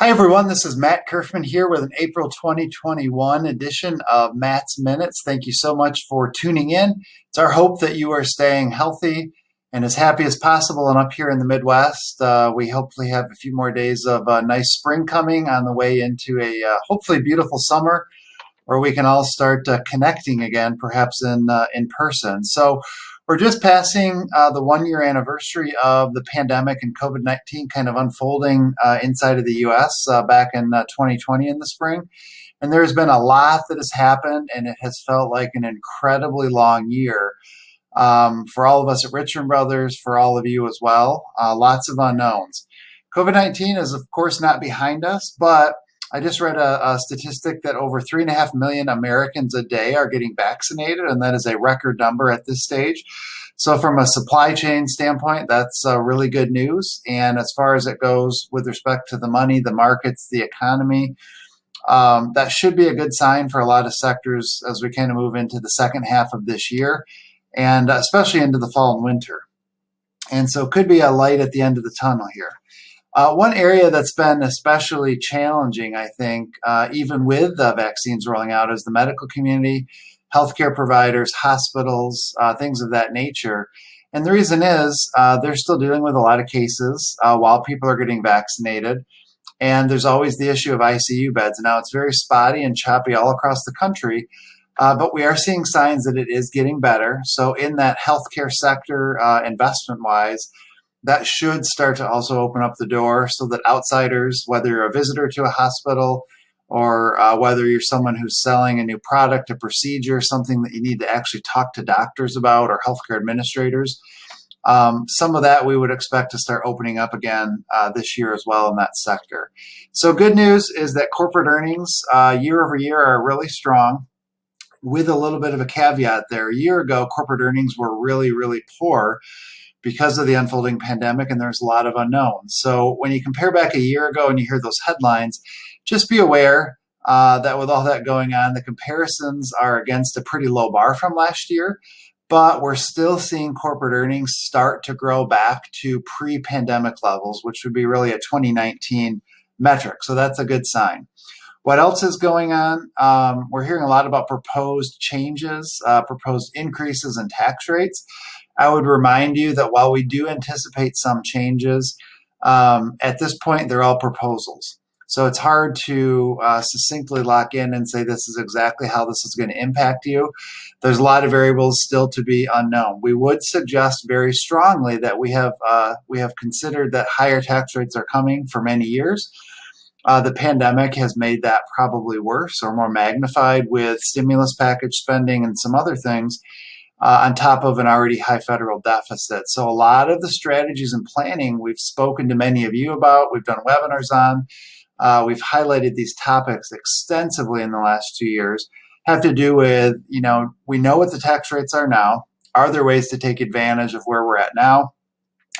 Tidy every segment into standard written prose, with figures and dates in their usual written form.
Hi, everyone. This is Matt Kerfman here with an April 2021 edition of Matt's Minutes. Thank you so much for tuning in. It's our hope that you are staying healthy and as happy as possible. And up here in the Midwest, we hopefully have a few more days of nice spring coming on the way into a hopefully beautiful summer, where we can all start connecting again, perhaps in person. So we're just passing the 1 year anniversary of the pandemic and COVID-19 kind of unfolding inside of the U.S. Back in 2020 in the spring. And there's been a lot that has happened, and it has felt like an incredibly long year for all of us at Richmond Brothers, for all of you as well. Lots of unknowns. COVID-19 is, of course, not behind us, but I just read a statistic that over 3.5 million Americans a day are getting vaccinated, and that is a record number at this stage. So from a supply chain standpoint, that's really good news. And as far as it goes with respect to the money, the markets, the economy, that should be a good sign for a lot of sectors as we kind of move into the second half of this year, and especially into the fall and winter. And so it could be a light at the end of the tunnel here. One area that's been especially challenging, I think, even with the vaccines rolling out, is the medical community, healthcare providers, hospitals, things of that nature. And the reason is they're still dealing with a lot of cases while people are getting vaccinated. And there's always the issue of ICU beds. Now, it's very spotty and choppy all across the country, but we are seeing signs that it is getting better. So in that healthcare sector, investment-wise, that should start to also open up the door so that outsiders, whether you're a visitor to a hospital or whether you're someone who's selling a new product, a procedure, something that you need to actually talk to doctors about or healthcare administrators, some of that we would expect to start opening up again this year as well in that sector. So good news is that corporate earnings year over year are really strong, with a little bit of a caveat there. A year ago, corporate earnings were really, really poor because of the unfolding pandemic, and there's a lot of unknowns. So when you compare back a year ago and you hear those headlines, just be aware that with all that going on, the comparisons are against a pretty low bar from last year, but we're still seeing corporate earnings start to grow back to pre-pandemic levels, which would be really a 2019 metric. So that's a good sign. What else is going on? We're hearing a lot about proposed changes, proposed increases in tax rates. I would remind you that while we do anticipate some changes, at this point, they're all proposals. So it's hard to succinctly lock in and say this is exactly how this is going to impact you. There's a lot of variables still to be unknown. We would suggest very strongly that we have considered that higher tax rates are coming for many years. The pandemic has made that probably worse or more magnified with stimulus package spending and some other things, on top of an already high federal deficit. So a lot of the strategies and planning we've spoken to many of you about, we've done webinars on, we've highlighted these topics extensively in the last 2 years, have to do with, we know what the tax rates are now. Are there ways to take advantage of where we're at now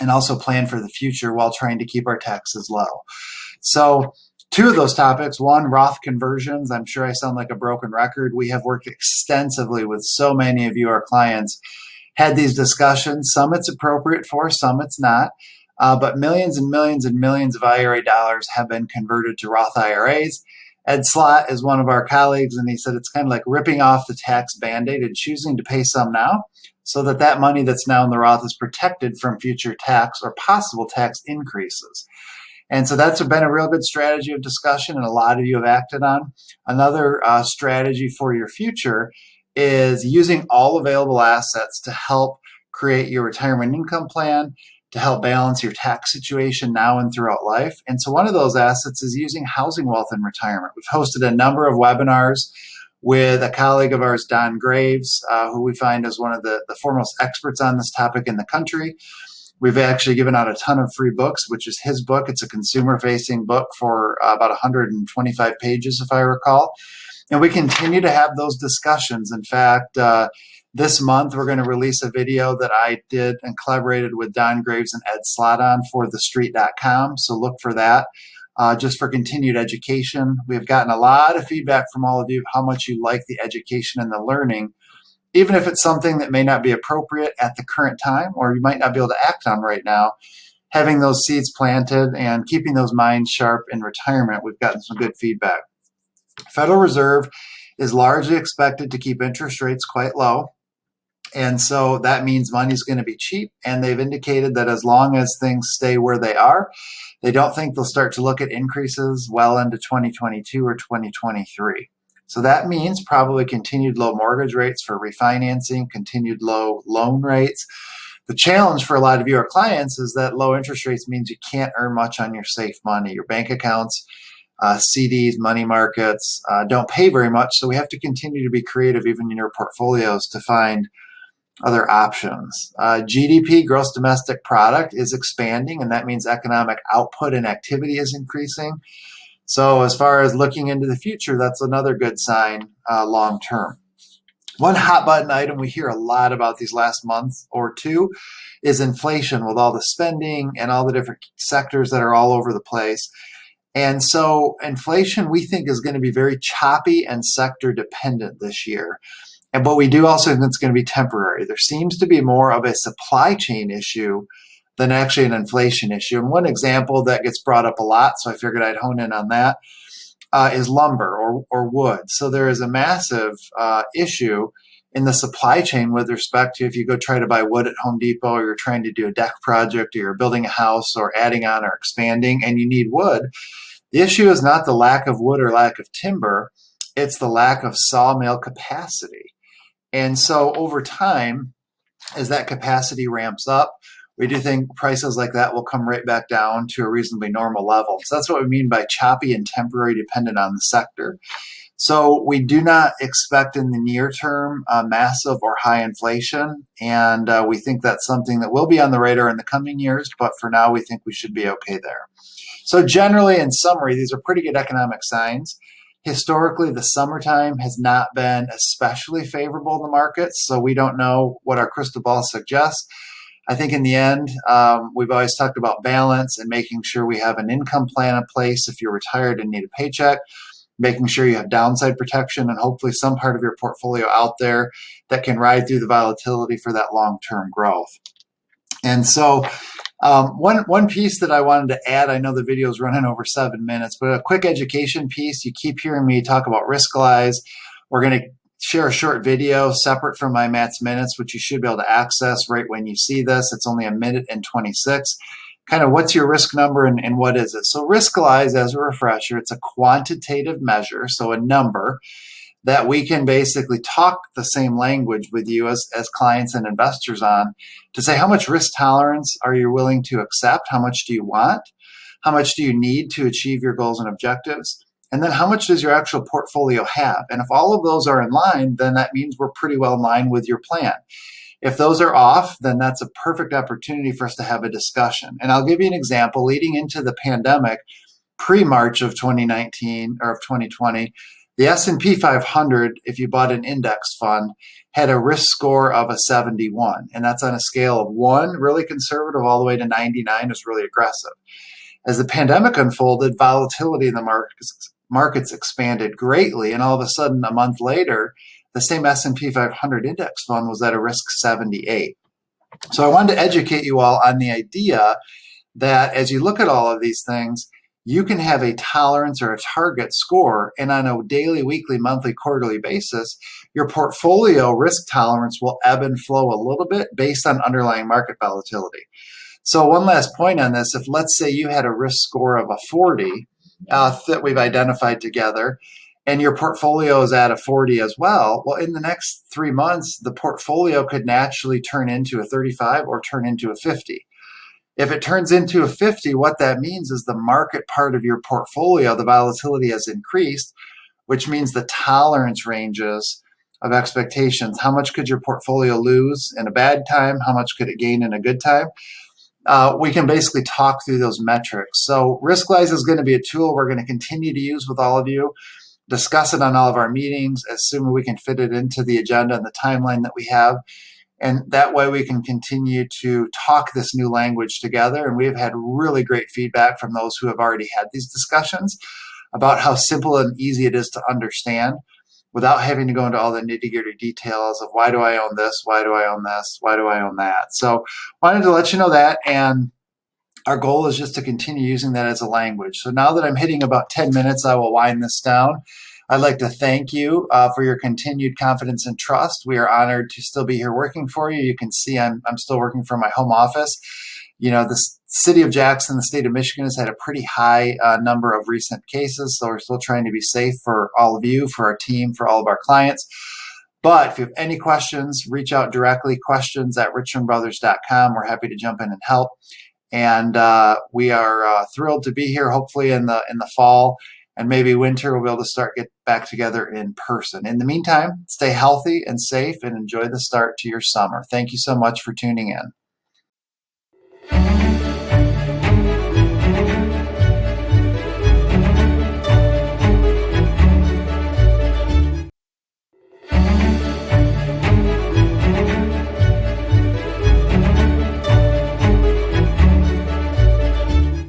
and also plan for the future while trying to keep our taxes low? So two of those topics, one, Roth Conversions. I'm sure I sound like a broken record. We have worked extensively with so many of you, our clients, had these discussions. Some it's appropriate for, some it's not. But millions and millions and millions of IRA dollars have been converted to Roth IRAs. Ed Slott is one of our colleagues, and he said it's kind of like ripping off the tax Band-Aid and choosing to pay some now so that that money that's now in the Roth is protected from future tax or possible tax increases. And so that's been a real good strategy of discussion, and a lot of you have acted on. Another strategy for your future is using all available assets to help create your retirement income plan, to help balance your tax situation now and throughout life. And so one of those assets is using housing wealth in retirement. We've hosted a number of webinars with a colleague of ours, Don Graves, who we find is one of the foremost experts on this topic in the country. We've actually given out a ton of free books, which is his book. It's a consumer-facing book for about 125 pages, if I recall. And we continue to have those discussions. In fact, this month, we're going to release a video that I did and collaborated with Don Graves and Ed Slott on for thestreet.com. So look for that, just for continued education. We've gotten a lot of feedback from all of you how much you like the education and the learning, even if it's something that may not be appropriate at the current time or you might not be able to act on right now. having those seeds planted and keeping those minds sharp in retirement. We've gotten some good feedback. Federal Reserve is largely expected to keep interest rates quite low. And so that means money's going to be cheap. And they've indicated that as long as things stay where they are, they don't think they'll start to look at increases well into 2022 or 2023. So that means probably continued low mortgage rates for refinancing, continued low loan rates. The challenge for a lot of your clients is that low interest rates means you can't earn much on your safe money. Your bank accounts, CDs, money markets don't pay very much. So we have to continue to be creative even in your portfolios to find other options. GDP, gross domestic product, is expanding, and that means economic output and activity is increasing. So as far as looking into the future, that's another good sign long term. One hot button item we hear a lot about these last month or two is inflation, with all the spending and all the different sectors that are all over the place. And so inflation, we think, is going to be very choppy and sector dependent this year. But we do also think it's going to be temporary. There seems to be more of a supply chain issue than actually an inflation issue. And one example that gets brought up a lot, so I figured I'd hone in on that, is lumber or wood. So there is a massive issue in the supply chain with respect to if you go try to buy wood at Home Depot, or you're trying to do a deck project, or you're building a house or adding on or expanding and you need wood. The issue is not the lack of wood or lack of timber, it's the lack of sawmill capacity. And so over time, as that capacity ramps up, we do think prices like that will come right back down to a reasonably normal level. So that's what we mean by choppy and temporary, dependent on the sector. So we do not expect in the near term massive or high inflation. And we think that's something that will be on the radar in the coming years. But for now, we think we should be okay there. So generally, in summary, these are pretty good economic signs. Historically, the summertime has not been especially favorable in the markets, so we don't know what our crystal ball suggests. I think in the end, we've always talked about balance and making sure we have an income plan in place if you're retired and need a paycheck, making sure you have downside protection and hopefully some part of your portfolio out there that can ride through the volatility for that long-term growth. And so one piece that I wanted to add, I know the video is running over 7 minutes, but a quick education piece. You keep hearing me talk about Riskalyze. We're going to share a short video separate from my Matt's Minutes, which you should be able to access right when you see this. It's only 1:26 minutes. Kind of what's your risk number and what is it? So Riskalyze, as a refresher, it's a quantitative measure, so a number that we can basically talk the same language with you as clients and investors on to say how much risk tolerance are you willing to accept, how much do you want, how much do you need to achieve your goals and objectives, and then how much does your actual portfolio have. And if all of those are in line, then that means we're pretty well in line with your plan. If those are off, then that's a perfect opportunity for us to have a discussion. And I'll give you an example. Leading into the pandemic, pre-March of 2019 or of 2020, the S&P 500, if you bought an index fund, had a risk score of a 71. And that's on a scale of 1, really conservative, all the way to 99 is really aggressive. As the pandemic unfolded, volatility in the markets expanded greatly. And all of a sudden, a month later, the same S&P 500 index fund was at a risk 78. So I wanted to educate you all on the idea that as you look at all of these things, you can have a tolerance or a target score, and on a daily, weekly, monthly, quarterly basis, your portfolio risk tolerance will ebb and flow a little bit based on underlying market volatility. So one last point on this, if let's say you had a risk score of a 40 that we've identified together, and your portfolio is at a 40 as well, well, in the next 3 months, the portfolio could naturally turn into a 35 or turn into a 50. If it turns into a 50, what that means is the market part of your portfolio, the volatility has increased, which means the tolerance ranges of expectations. How much could your portfolio lose in a bad time? How much could it gain in a good time? We can basically talk through those metrics. So Riskalyze is going to be a tool we're going to continue to use with all of you, discuss it on all of our meetings, assuming we can fit it into the agenda and the timeline that we have. And that way we can continue to talk this new language together. And we've had really great feedback from those who have already had these discussions about how simple and easy it is to understand without having to go into all the nitty-gritty details of why do I own this, why do I own this, why do I own that. So wanted to let you know that. And our goal is just to continue using that as a language. So now that I'm hitting about 10 minutes, I will wind this down. I'd like to thank you for your continued confidence and trust. We are honored to still be here working for you. You can see I'm still working from my home office. The city of Jackson, the state of Michigan, has had a pretty high number of recent cases. So we're still trying to be safe for all of you, for our team, for all of our clients. But if you have any questions, reach out directly, questions@richmondbrothers.com. We're happy to jump in and help. And we are thrilled to be here. Hopefully in the fall and maybe winter, we'll be able to start get back together in person. In the meantime, stay healthy and safe and enjoy the start to your summer. Thank you so much for tuning in.